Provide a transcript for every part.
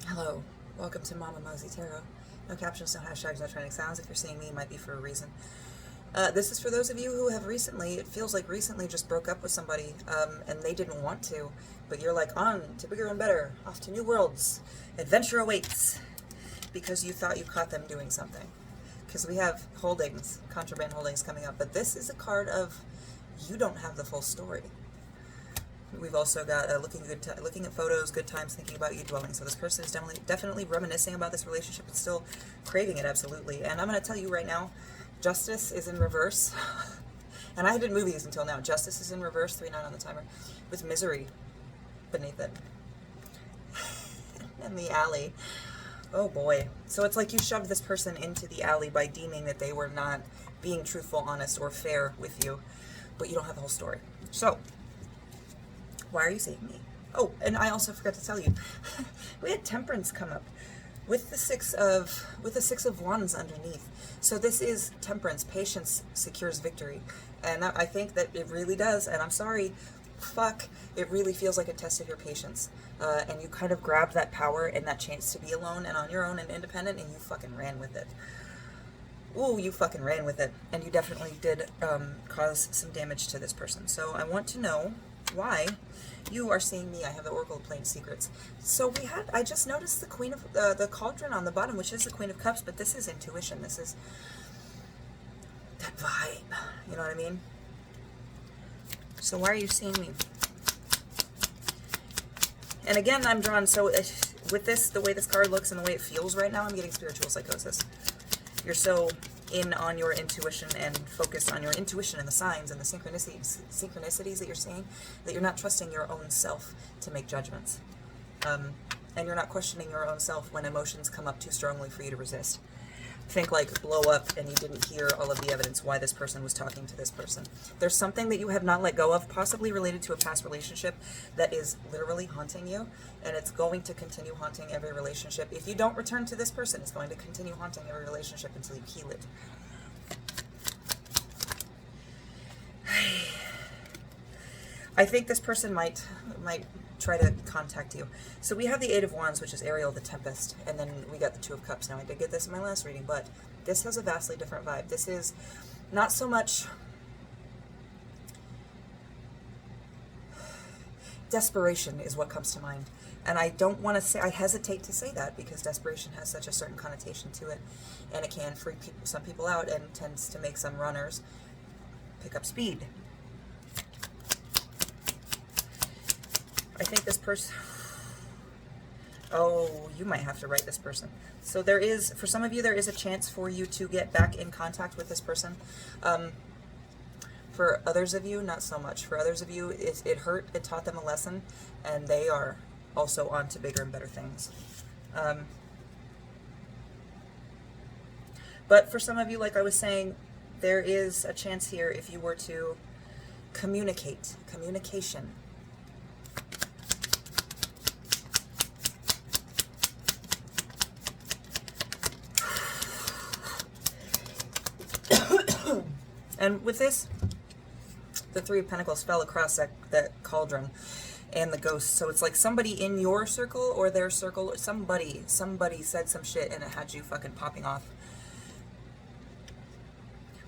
Hello, welcome to Mama Mosey Tarot. No captions, no hashtags, no trending sounds. If you're seeing me, it might be for a reason. This is for those of you who have recently, it feels like recently just broke up with somebody, and they didn't want to, but you're like, on to bigger and better, off to new worlds, adventure awaits, because you thought you caught them doing something. Because we have holdings, contraband holdings coming up, but this is a card of you don't have the full story. We've also got looking at photos, good times, thinking about you, dwelling. So this person is definitely reminiscing about this relationship and still craving it, absolutely. And I'm going to tell you right now, Justice is in reverse. And I didn't move these until now. Justice is in reverse, 3-9 on the timer, with Misery beneath it. And the alley. Oh boy. So it's like you shoved this person into the alley by deeming that they were not being truthful, honest, or fair with you. But you don't have the whole story. So why are you seeing me? Oh, and I also forgot to tell you, we had Temperance come up with the six of Wands underneath. So this is Temperance. Patience secures victory, and I think that it really does. And I'm sorry, fuck, it really feels like a test of your patience. And you kind of grabbed that power and that chance to be alone and on your own and independent, and you fucking ran with it. Ooh, you fucking ran with it, and you definitely did cause some damage to this person. So I want to know why you are seeing me. I have the Oracle of Plain Secrets. So I just noticed the Queen of the Cauldron on the bottom, which is the Queen of Cups, but this is intuition. This is that vibe. You know what I mean? So why are you seeing me? And again, I'm drawn, so with this, the way this card looks and the way it feels right now, I'm getting spiritual psychosis. You're so in on your intuition and focused on your intuition and the signs and the synchronicities that you're seeing, that you're not trusting your own self to make judgments. And you're not questioning your own self when emotions come up too strongly for you to resist. Think like blow up and you didn't hear all of the evidence why this person was talking to this person. There's something that you have not let go of, possibly related to a past relationship, that is literally haunting you, and it's going to continue haunting every relationship. If you don't return to this person, it's going to continue haunting every relationship until you heal it. I think this person might try to contact you. So we have the Eight of Wands, which is Ariel the Tempest, and then we got the Two of Cups. Now I did get this in my last reading, but this has a vastly different vibe. This is not so much desperation is what comes to mind. And I don't want to say, I hesitate to say that because desperation has such a certain connotation to it, and it can freak some people out and tends to make some runners pick up speed. I think this person, oh, you might have to write this person. So there is, for some of you, there is a chance for you to get back in contact with this person. For others of you, not so much. For others of you, it hurt, it taught them a lesson, and they are also on to bigger and better things. But for some of you, like I was saying, there is a chance here if you were to communication. And with this, the Three of Pentacles fell across that cauldron and the ghost. So it's like somebody in your circle or their circle, somebody said some shit and it had you fucking popping off.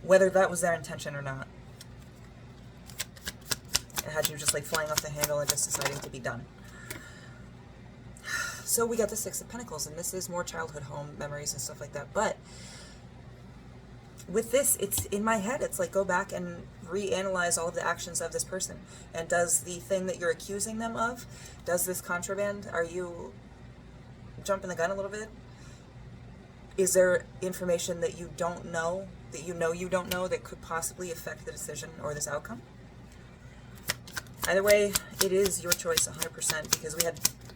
Whether that was their intention or not. It had you just like flying off the handle and just deciding to be done. So we got the Six of Pentacles, and this is more childhood home memories and stuff like that. But with this, it's in my head. It's like, go back and reanalyze all of the actions of this person. And does the thing that you're accusing them of, does this contraband, are you jumping the gun a little bit? Is there information that you don't know, that you don't know, that could possibly affect the decision or this outcome? Either way, it is your choice 100%, because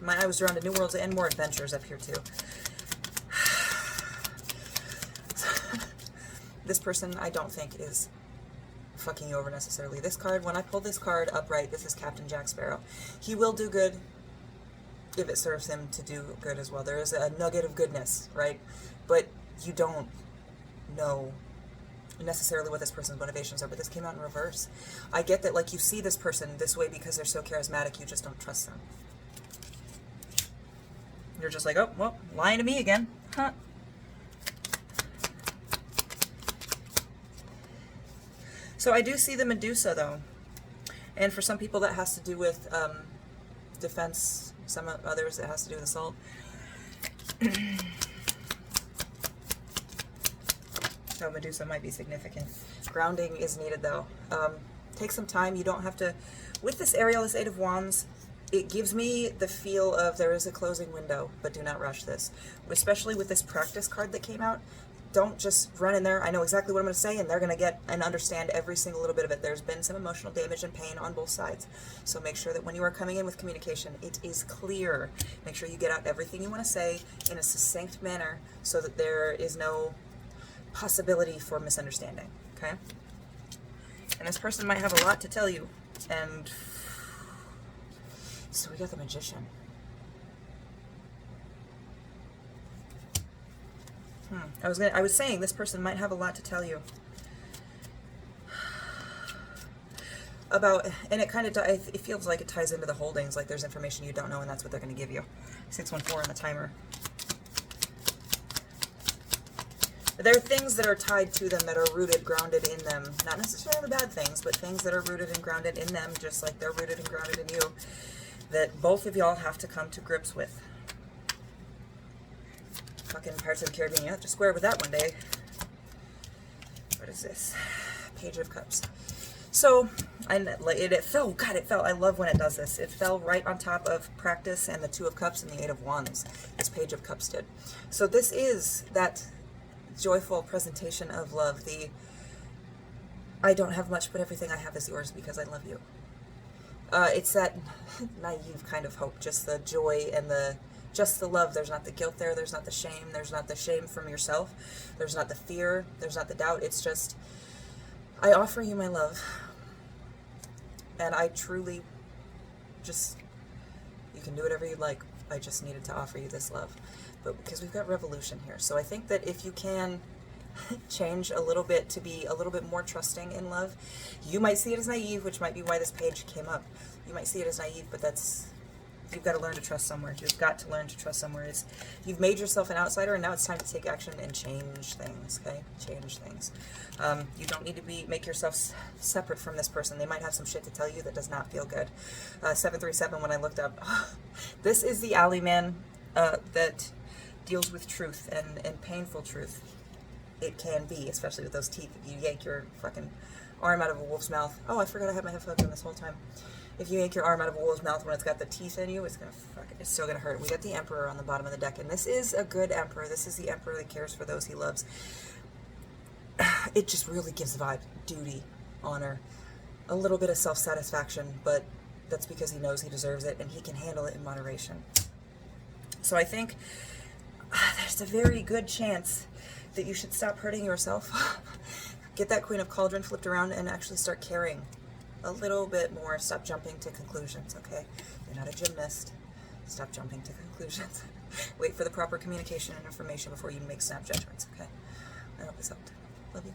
I was drawn to New Worlds and more adventures up here too. This person, I don't think, is fucking you over necessarily. This card, when I pull this card upright, this is Captain Jack Sparrow. He will do good if it serves him to do good as well. There is a nugget of goodness, right? But you don't know necessarily what this person's motivations are, but this came out in reverse. I get that, like, you see this person this way because they're so charismatic, you just don't trust them. You're just like, oh, well, lying to me again. Huh. So I do see the Medusa, though. And for some people that has to do with defense. Some others it has to do with assault. So Medusa might be significant. Grounding is needed, though. Take some time. You don't have to... With this Ariel, this Eight of Wands, it gives me the feel of there is a closing window, but do not rush this. Especially with this practice card that came out. Don't just run in there. I know exactly what I'm going to say, and they're going to get and understand every single little bit of it. There's been some emotional damage and pain on both sides. So make sure that when you are coming in with communication, it is clear. Make sure you get out everything you want to say in a succinct manner so that there is no possibility for misunderstanding. Okay? And this person might have a lot to tell you. And so we got the Magician. I was saying this person might have a lot to tell you about, and it kind of, it feels like it ties into the holdings, like there's information you don't know, and that's what they're going to give you. 614 on the timer. There are things that are tied to them that are rooted, grounded in them. Not necessarily bad things, but things that are rooted and grounded in them, just like they're rooted and grounded in you, that both of y'all have to come to grips with. Fucking Pirates of the Caribbean, you have to square with that one day. What is this? Page of Cups. So, it fell, God, it fell. I love when it does this. It fell right on top of Practice and the Two of Cups and the Eight of Wands. This Page of Cups did. So this is that joyful presentation of love. The, I don't have much, but everything I have is yours because I love you. It's that naive kind of hope, just the joy and just the love. There's not the guilt there. There's not the shame. There's not the shame from yourself. There's not the fear. There's not the doubt. It's just, I offer you my love. And I truly just, you can do whatever you like. I just needed to offer you this love. But because we've got revolution here. So I think that if you can change a little bit to be a little bit more trusting in love, you might see it as naive, which might be why this page came up. You might see it as naive, but that's, you've got to learn to trust somewhere. You've got to learn to trust somewhere. You've made yourself an outsider, and now it's time to take action and change things, okay? Change things. You don't need to make yourself separate from this person. They might have some shit to tell you that does not feel good. 737, when I looked up, this is the alley man that deals with truth and painful truth. It can be, especially with those teeth. If you yank your fucking arm out of a wolf's mouth. Oh, I forgot I had my headphones on this whole time. If you yank your arm out of a wolf's mouth when it's got the teeth in you, it's still gonna hurt. We got the Emperor on the bottom of the deck, and this is a good Emperor. This is the Emperor that cares for those he loves. It just really gives the vibe. Duty, honor, a little bit of self-satisfaction, but that's because he knows he deserves it, and he can handle it in moderation. So I think there's a very good chance that you should stop hurting yourself. Get that Queen of Cauldron flipped around and actually start caring a little bit more. Stop jumping to conclusions, okay? You're not a gymnast. Stop jumping to conclusions. Wait for the proper communication and information before you make snap judgments, okay? I hope this helped. Love you.